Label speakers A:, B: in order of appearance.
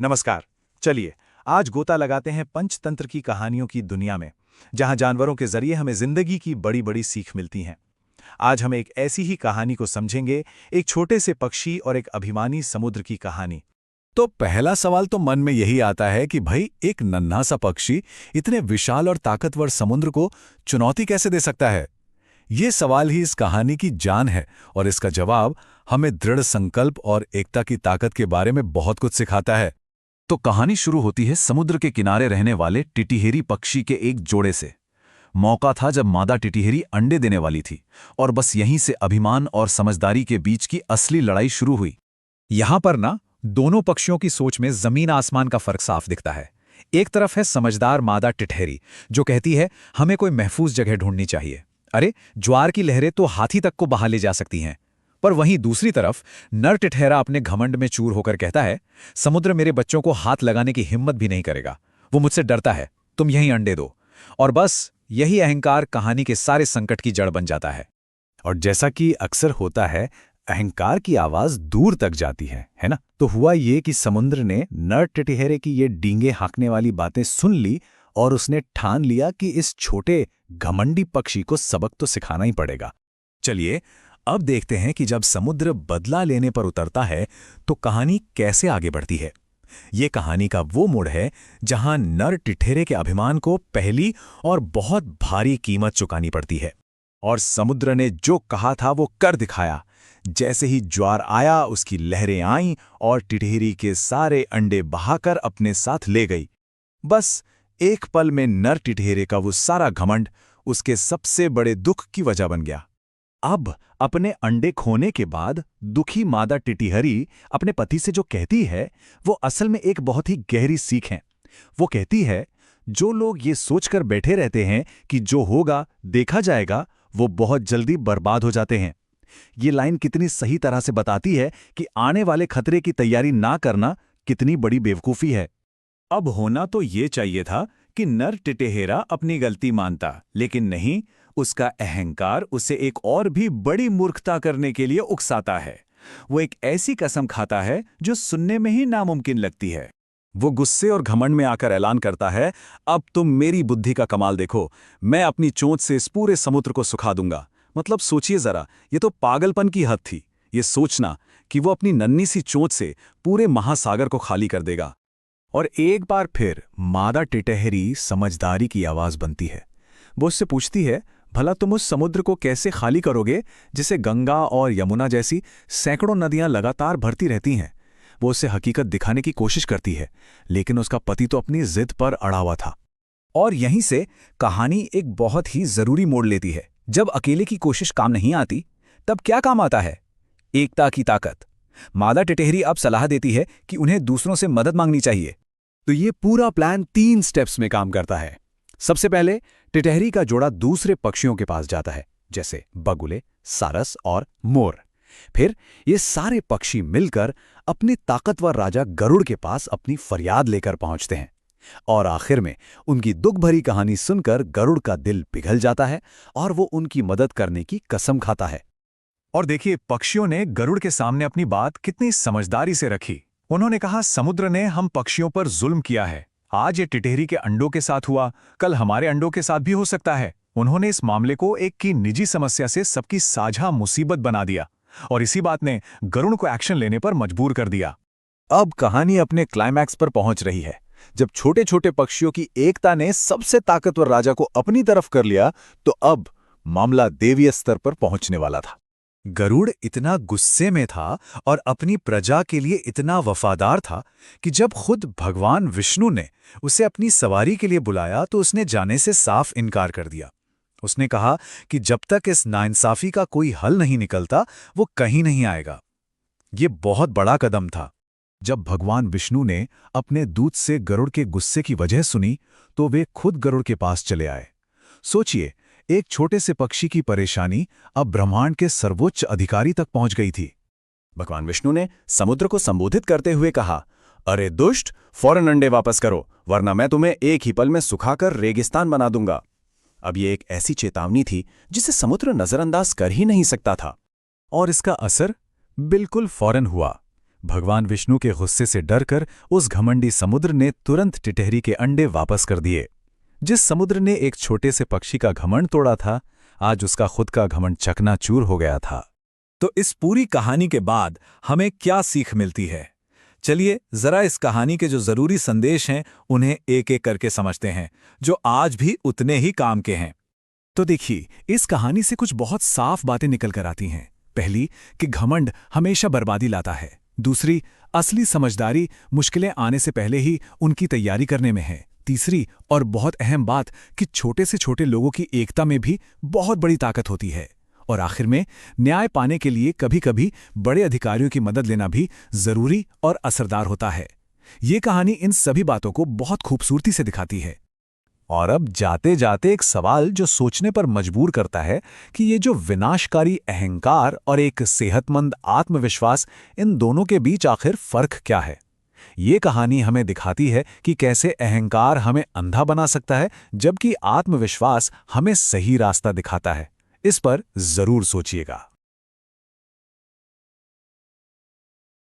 A: नमस्कार। चलिए आज गोता लगाते हैं पंचतंत्र की कहानियों की दुनिया में, जहां जानवरों के जरिए हमें जिंदगी की बड़ी बड़ी सीख मिलती हैं। आज हम एक ऐसी ही कहानी को समझेंगे, एक छोटे से पक्षी और एक अभिमानी समुद्र की कहानी।
B: तो पहला सवाल तो मन में यही आता है कि भाई एक नन्हा सा पक्षी इतने विशाल और ताकतवर समुद्र को चुनौती कैसे दे सकता है। ये सवाल ही इस कहानी की जान है और इसका जवाब हमें दृढ़ संकल्प और एकता की ताकत के बारे में बहुत कुछ सिखाता है। तो कहानी शुरू होती है समुद्र के किनारे रहने वाले टिटिहेरी पक्षी के एक जोड़े से। मौका था जब मादा टिटिहेरी अंडे देने वाली थी और बस यहीं से अभिमान और समझदारी के बीच की असली लड़ाई शुरू हुई। यहां पर ना दोनों पक्षियों की सोच में जमीन आसमान का फर्क साफ दिखता है। एक तरफ है समझदार मादा टिटहेरी जो कहती है हमें कोई महफूज जगह ढूंढनी चाहिए, अरे ज्वार की लहरें तो हाथी तक को बहा ले जा सकती हैं। पर वहीं दूसरी तरफ नर टिटहेरा अपने घमंड में चूर होकर कहता है समुद्र मेरे बच्चों को हाथ लगाने की हिम्मत भी नहीं करेगा, वो मुझसे डरता है, तुम यहीं अंडे दो। और बस यही अहंकार कहानी के सारे संकट की जड़ बन जाता है। और जैसा कि अक्सर होता है, अहंकार की आवाज दूर तक जाती है ना। तो हुआ ये कि समुद्र ने नर टिटिहेरे की ये डींगे हाँकने वाली बातें सुन ली और उसने ठान लिया कि इस छोटे घमंडी पक्षी को सबक तो सिखाना ही पड़ेगा। चलिए अब देखते हैं कि जब समुद्र बदला लेने पर उतरता है तो कहानी कैसे आगे बढ़ती है। ये कहानी का वो मोड़ है जहां नर टिटहेरे के अभिमान को पहली और बहुत भारी कीमत चुकानी पड़ती है। और समुद्र ने जो कहा था वो कर दिखाया। जैसे ही ज्वार आया उसकी लहरें आईं और टिटहेरी के सारे अंडे बहाकर अपने साथ ले गई। बस एक पल में नर टिटहेरे का वो सारा घमंड उसके सबसे बड़े दुख की वजह बन गया। अब अपने अंडे खोने के बाद दुखी मादा टिटिहरी अपने पति से जो कहती है वो असल में एक बहुत ही गहरी सीख है। वो कहती है जो लोग ये सोचकर बैठे रहते हैं कि जो होगा देखा जाएगा, वो बहुत जल्दी बर्बाद हो जाते हैं। ये लाइन कितनी सही तरह से बताती है कि आने वाले खतरे की तैयारी ना करना कितनी बड़ी बेवकूफ़ी है। अब होना तो ये चाहिए था कि नर टिटेहेरा अपनी गलती मानता, लेकिन नहीं, उसका अहंकार उसे एक और भी बड़ी मूर्खता करने के लिए उकसाता है। वो एक ऐसी कसम खाता है जो सुनने में ही नामुमकिन लगती है। वो गुस्से और घमंड में आकर ऐलान करता है अब तुम मेरी बुद्धि का कमाल देखो, मैं अपनी चोंच से इस पूरे समुद्र को सुखा दूंगा। मतलब सोचिए जरा, ये तो पागलपन की हद थी, ये सोचना कि वो अपनी नन्ही सी चोंच से पूरे महासागर को खाली कर देगा। और एक बार फिर मादा टिटहेरी समझदारी की आवाज बनती है। वो उससे पूछती है भला तुम उस समुद्र को कैसे खाली करोगे जिसे गंगा और यमुना जैसी सैकड़ों नदियां लगातार भरती रहती हैं। वो उसे हकीकत दिखाने की कोशिश करती है, लेकिन उसका पति तो अपनी जिद पर अड़ा हुआ था। और यहीं से कहानी एक बहुत ही जरूरी मोड़ लेती है। जब अकेले की कोशिश काम नहीं आती, तब क्या काम आता है? एकता की ताकत। मादा टिटहेरी अब सलाह देती है कि उन्हें दूसरों से मदद मांगनी चाहिए। तो ये पूरा प्लान 3 स्टेप्स में काम करता है। सबसे पहले टिटहेरी का जोड़ा दूसरे पक्षियों के पास जाता है, जैसे बगुले, सारस और मोर। फिर ये सारे पक्षी मिलकर अपने ताकतवर राजा गरुड़ के पास अपनी फरियाद लेकर पहुंचते हैं। और आखिर में उनकी दुख भरी कहानी सुनकर गरुड़ का दिल पिघल जाता है और वो उनकी मदद करने की कसम खाता है। और देखिए पक्षियों ने गरुड़ के सामने अपनी बात कितनी समझदारी से रखी। उन्होंने कहा समुद्र ने हम पक्षियों पर जुल्म किया है। आज ये टिटहेरी के अंडों के साथ हुआ, कल हमारे अंडों के साथ भी हो सकता है। उन्होंने इस मामले को एक की निजी समस्या से सबकी साझा मुसीबत बना दिया और इसी बात ने गरुड़ को एक्शन लेने पर मजबूर कर दिया। अब कहानी अपने क्लाइमैक्स पर पहुंच रही है। जब छोटे छोटे पक्षियों की एकता ने सबसे ताकतवर राजा को अपनी तरफ कर लिया, तो अब मामला देवीय स्तर पर पहुंचने वाला था। गरुड़ इतना गुस्से में था और अपनी प्रजा के लिए इतना वफादार था कि जब खुद भगवान विष्णु ने उसे अपनी सवारी के लिए बुलाया तो उसने जाने से साफ इनकार कर दिया। उसने कहा कि जब तक इस नाइंसाफी का कोई हल नहीं निकलता वो कहीं नहीं आएगा। ये बहुत बड़ा कदम था। जब भगवान विष्णु ने अपने दूत से गरुड़ के गुस्से की वजह सुनी तो वे खुद गरुड़ के पास चले आए। सोचिए, एक छोटे से पक्षी की परेशानी अब ब्रह्मांड के सर्वोच्च अधिकारी तक पहुंच गई थी। भगवान विष्णु ने समुद्र को संबोधित करते हुए कहा, अरे दुष्ट, फौरन अंडे वापस करो, वरना मैं तुम्हें एक ही पल में सुखाकर रेगिस्तान बना दूंगा। अब ये एक ऐसी चेतावनी थी जिसे समुद्र नजरअंदाज कर ही नहीं सकता था। और इसका असर बिल्कुल फौरन हुआ। भगवान विष्णु के गुस्से से डरकर उस घमंडी समुद्र ने तुरंत टिटहरी के अंडे वापस कर दिए। जिस समुद्र ने एक छोटे से पक्षी का घमंड तोड़ा था, आज उसका खुद का घमंड चकनाचूर हो गया था। तो इस पूरी कहानी के बाद हमें क्या सीख मिलती है? चलिए जरा इस कहानी के जो जरूरी संदेश हैं उन्हें एक एक करके समझते हैं, जो आज भी उतने ही काम के हैं। तो देखिए, इस कहानी से कुछ बहुत साफ बातें निकल कर आती हैं। पहली, कि घमंड हमेशा बर्बादी लाता है। दूसरी, असली समझदारी मुश्किलें आने से पहले ही उनकी तैयारी करने में है। तीसरी और बहुत अहम बात कि छोटे से छोटे लोगों की एकता में भी बहुत बड़ी ताकत होती है। और आखिर में, न्याय पाने के लिए कभी-कभी बड़े अधिकारियों की मदद लेना भी जरूरी और असरदार होता है। ये कहानी इन सभी बातों को बहुत खूबसूरती से दिखाती है। और अब जाते जाते एक सवाल जो सोचने पर मजबूर करता है कि ये जो विनाशकारी अहंकार और एक सेहतमंद आत्मविश्वास, इन दोनों के बीच आखिर फर्क क्या है? ये कहानी हमें दिखाती है कि कैसे अहंकार हमें अंधा बना सकता है, जबकि आत्मविश्वास हमें सही रास्ता दिखाता है। इस पर जरूर सोचिएगा।